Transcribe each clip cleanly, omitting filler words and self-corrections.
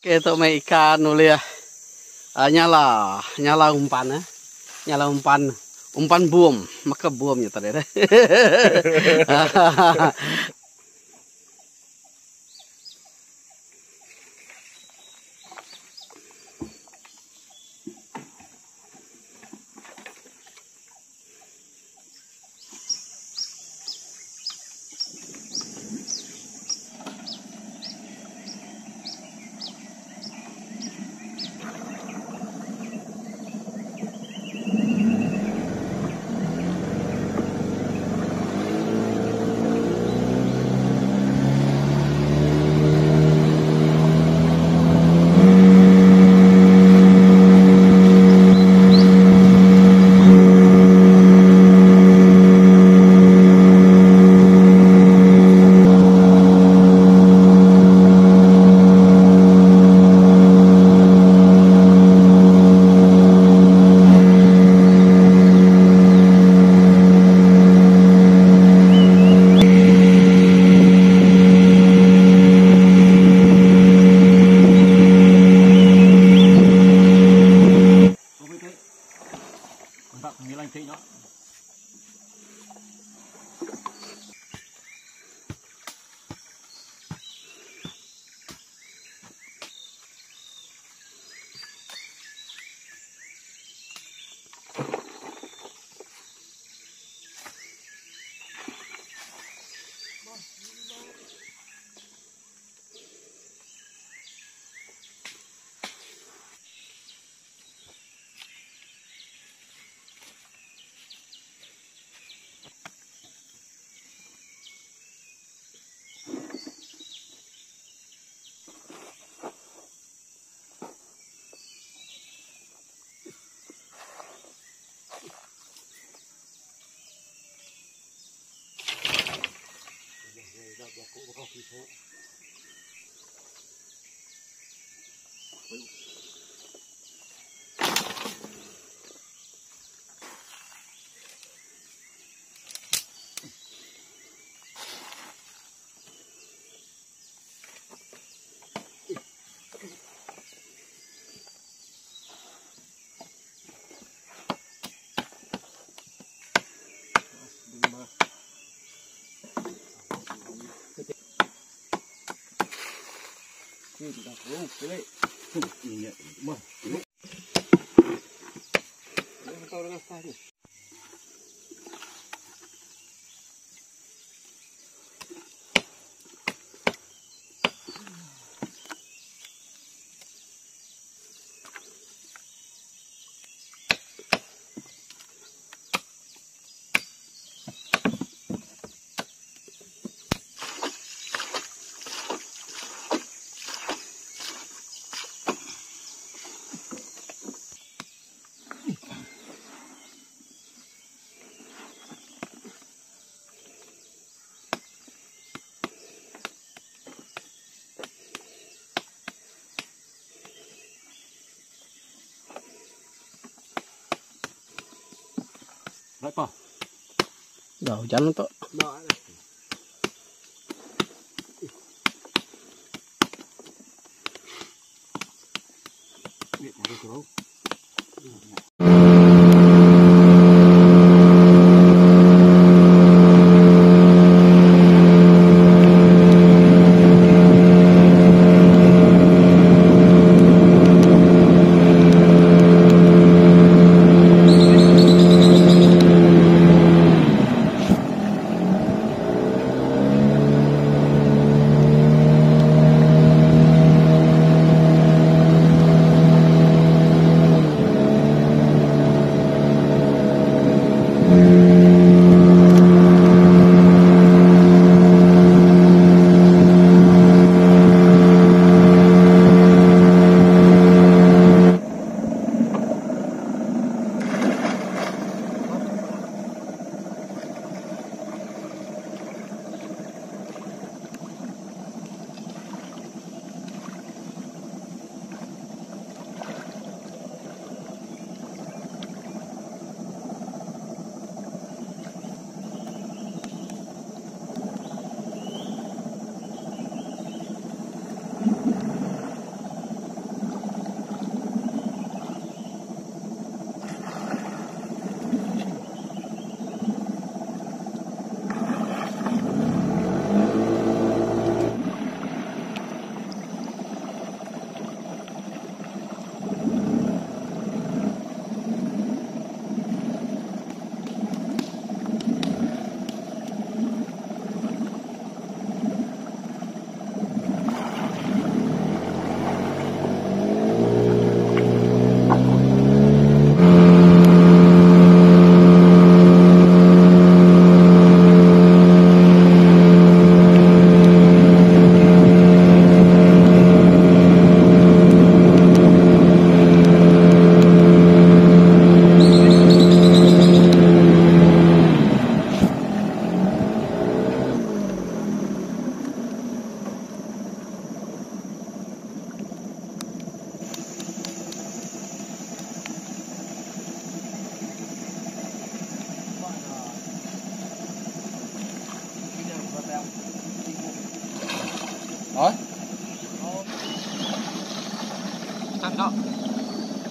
Kita main ikan dulu ya. Nyala umpan ya. Nyala umpan buom, maka buomnya tadi deh. Apa? Dah hujan tuh. Sang đó.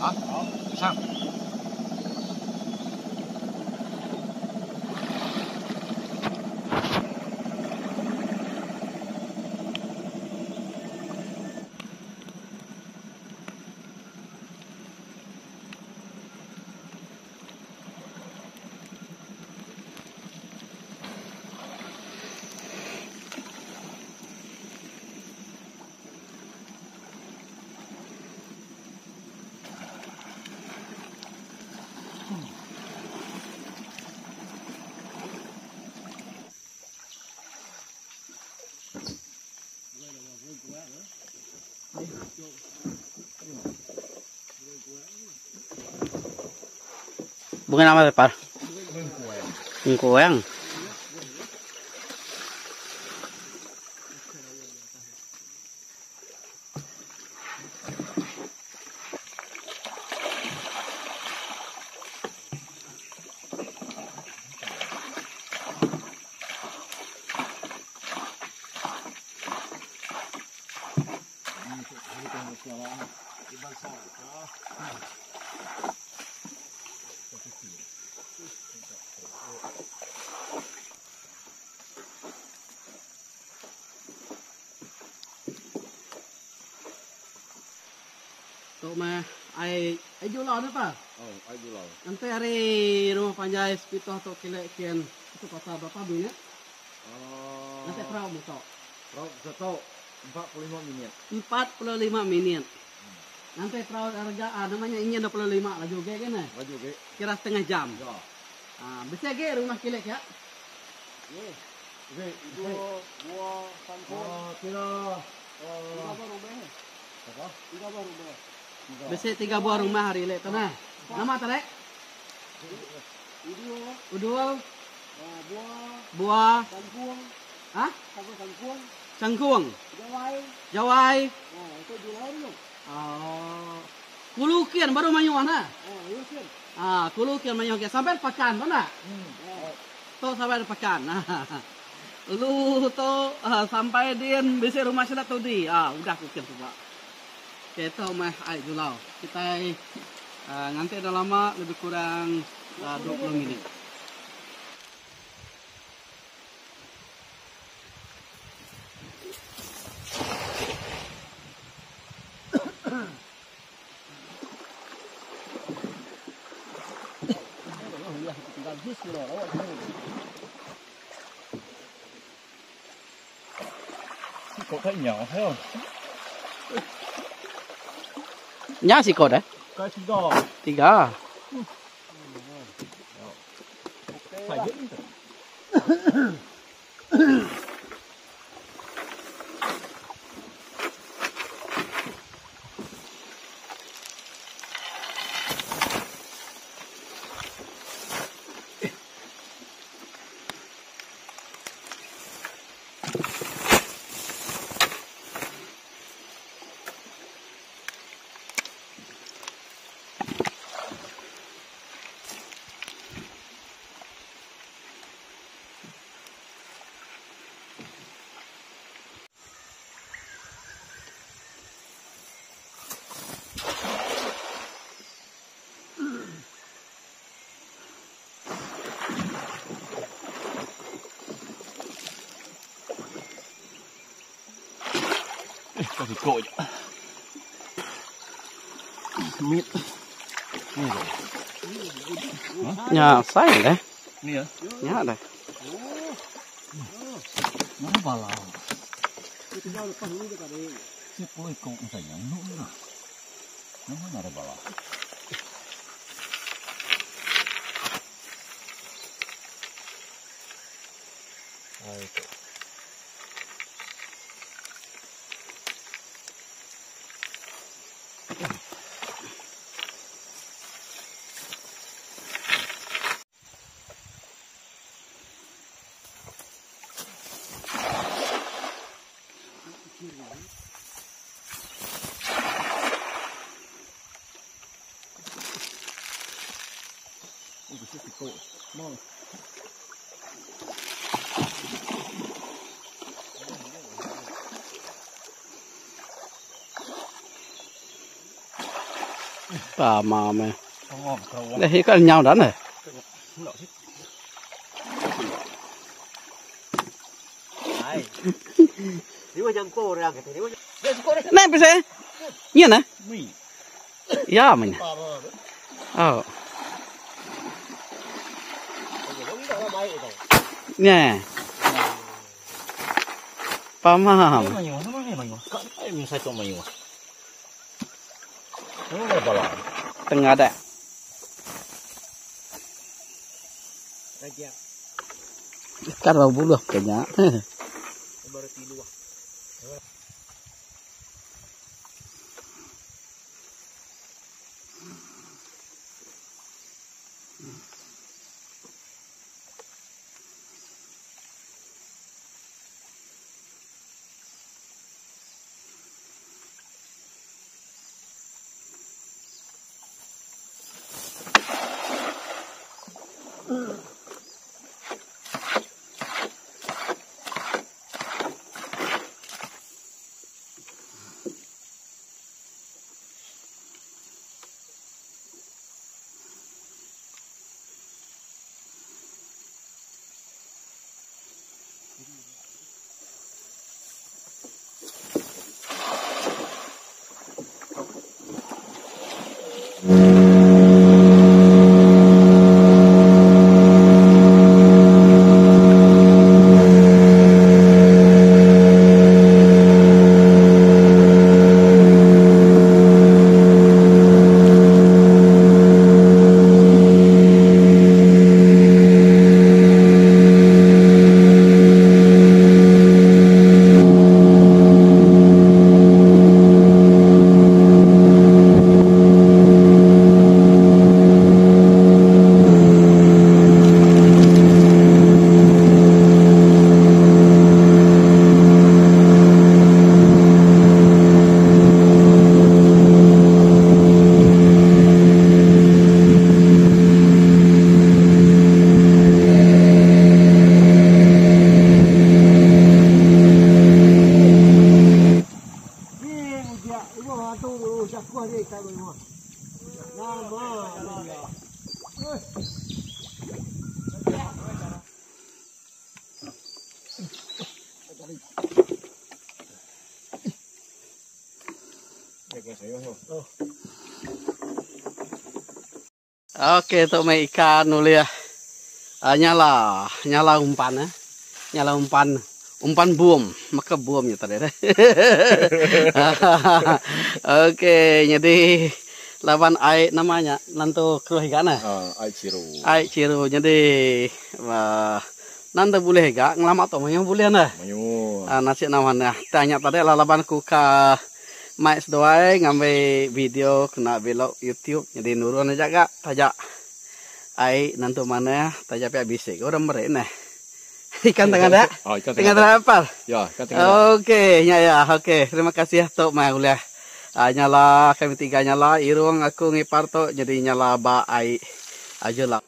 Đó. Sang. Bunga nama apa? Mengkueng. Tuh mah ai julau nih Pak. Oh, ai julau. Nanti hari rumah panjai sepito atau kilekian itu kota berapa dunia? Nanti perahu mutok. Perahu satu 45 menit. 45 menit. Nanti perahu harga namanya ingin 25 laju ge kan? Laju ge. Kira setengah jam. Ya. Bisa ge rumah kilek ya? Ye. Oke, itu buah sangkong. Kira 3 rumah. Apa? 3 rumah. Bisa 3 buah rumah hari ini tanah. Nama tarek? Udul. Buah. Sangkong. Hah? Sangkong. Cangkuang. Jawai. Jawai. Itu julau dulu. Kulukian baru manyuan ha? Iya sih. Kulukian manyuan sampai pekan tanah. Tuh sampai pekan. Lu tuh sampai din bisa rumah sudah tuh di. Udah kukian coba. Kita mah ai julau. Kita nanti ada lama lebih kurang 20 menit. Cậu thấy nhỏ thấy không? Nhá xì cột đấy. Cái thứ đó. 3. Phải diễn. Có thịt cội mít Nhà sai đấy. nè Nhá đây. nó vào lò cái bôi cội phải nhắm nữa nó mới là vào lò Tama mày. Đây có nhau đó này. Này bisa? Iya nah. Ya mình. Oh. Nè. Paham. Tengah ada. Kan bau buluh kayaknya. Oke, untuk main ikan dulu ya. Nyala umpan ya. Nyala umpan buom, maka buomnya tadi. Oke, jadi lawan air namanya nanti keluar ikan ya. Air ciru. Jadi nanti boleh gak ngelamat tuh yang boleh nah. Nasi namanya. Tanya tadi lawan kuka mais doai ngambil video kena belok YouTube jadi nurun aja gak tajak ai nanti mana tajak pihak bisik orang merek nah ikan tengah ada tengah apa ya ikan tengah oke ya oke terima kasih ya tok mah ulah nyala kami tiga nyala irung aku ngipar tok jadi nyala ba ai aja lah.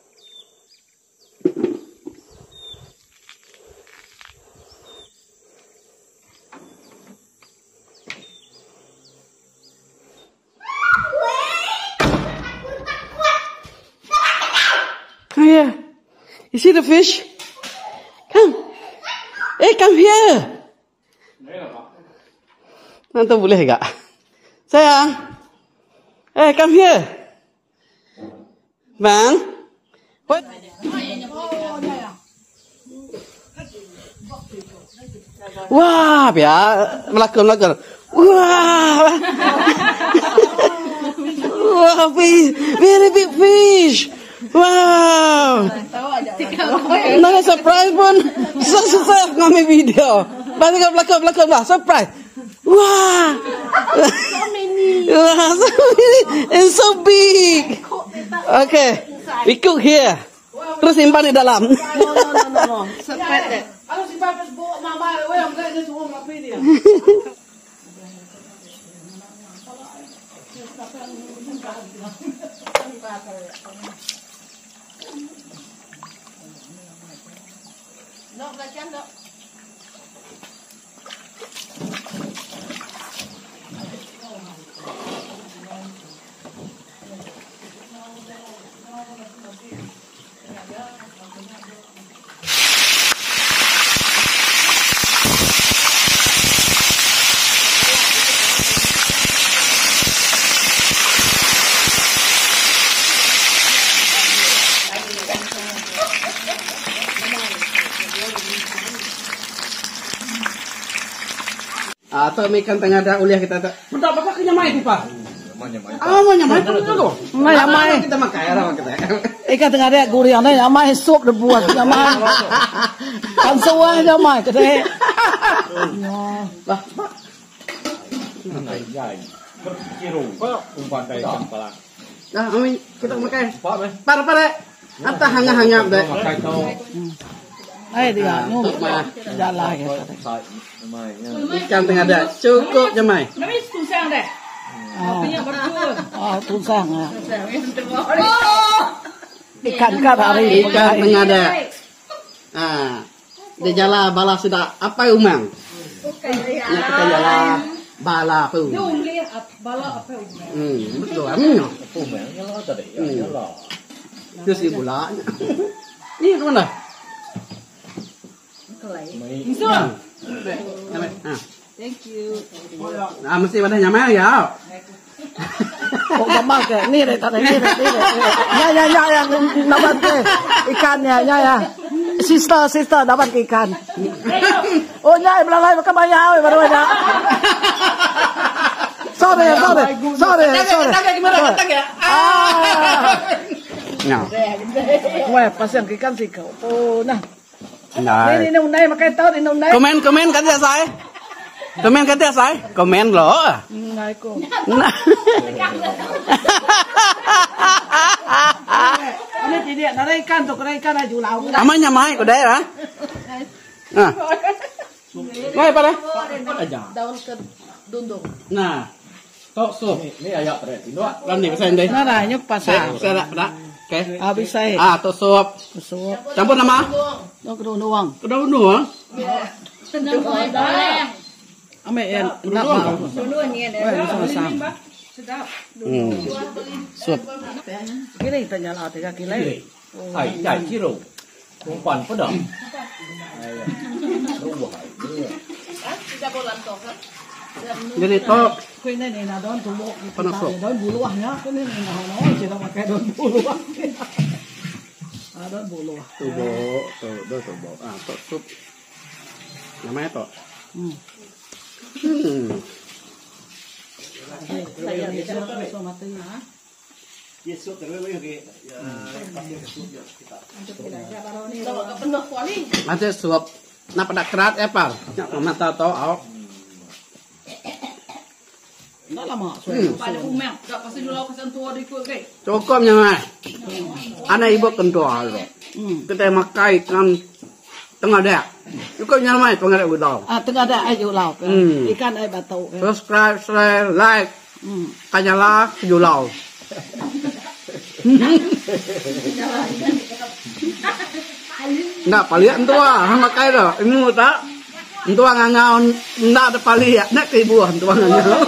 Here, you see the fish? Come, hey, come here. Nanti boleh gak? Sayang, hey, come here. Bang, what? Wah, ya, melakon. Wah, wah, fish, very big fish. Wow. Nah, surprise pun susah ngambil video. Belakang lah, surprise. Wah. So many. Wow, so many and so big. Okay, we cook here. Terus simpan di dalam. No. Surprise deh. Kalau si Bapak bawa mama, yang enggak dia semua ngapain dia. No, belajar no. atau ikan tengah ada uliah kita. Mudah apa kenyamai itu Pak? Nyamai. Nyamai dulu. Nyamai. Kita makan ya kita. Ikan tengah ada gurih ane nyamai sup dibuat nyamai. Kan suai nyamai kete. Lah, Jai. Berkiro. Umpan dari kepala. nah, ami kita makan. Para. Anta hanga-hanga deh. Makai tau. Dia nyum jalan ya. Sai nyamai. Ikan tengah ada cukup nyamai. Kami susah deh. Punya berdua. Tunsang ya. Ikan kan hari Ikan tengah ada. Di jala bala sudah apa umang? Ya kita jala bala pun. Yung lihat bala apa umang. Betul amin. Umang nyala tadi. Nyala. Terus ibu lah. Ini kemana? Isu. Thank you. Mesti pada nyamai ya. Kok gampang ke? Ni deh tadi ni. Ya dapat ke ikannya ya. Sister dapat ke ikan. Oh nyai belakang makan banyak baru ada. Sorry. Kata gimana kata? Nah. Wah, pasang ikan sih kau. Oh nah. Nah. Ni nung nai makai tahu ni nung nai. Komen kata saya. Komen loh. Nai ko. Nah. Ini tidak ada ikan tu, kena ikan aja lau. Aman nyamai kau dah ya? Nah, pada. Daun ke dundung. Nah, tok sup. Ini ayak tadi. Indua. Lam ni pasal ini. Nah, nyuk pasang. Saya dah. Oke. Habis saya. Tok sup. Suap. Campur nama? Nok nuang. Kedua dua. Senang boleh boleh. Ame en nak mau. Dulu ni ada. Sedap. Sup. Kira kita nyala 3 kilo. Hai, jai kiro. Umpan pedang. Dua hai. Tidak boleh lantok. Jadi tok. Kau ini nak daun tumbuk. Panas suap. Daun buluahnya. Kau ini nak kita pakai daun buluah. Daun buluah. Tubo. Tok sup. Namanya tok. Saya bisa mati. Penuh kuali. Ada suap. Nak pada kerat apa? Nak mata tok au. Nak lama. Pada umang. Tak pasti dulu aku sentuh di kuat ke. Cukup nyamai. Anak ibu kental. Kita makai kan tengah dah. Cukup nyamai pengaruh udang. Tengah ada ayu lau. Ikan ay batu. Subscribe, share, like. Kanyala julau. Nggak paling tua, makai dah. Imu tak? Tua ngangau, nggak ada paling ya. Nak ke ibu, tua ngangau.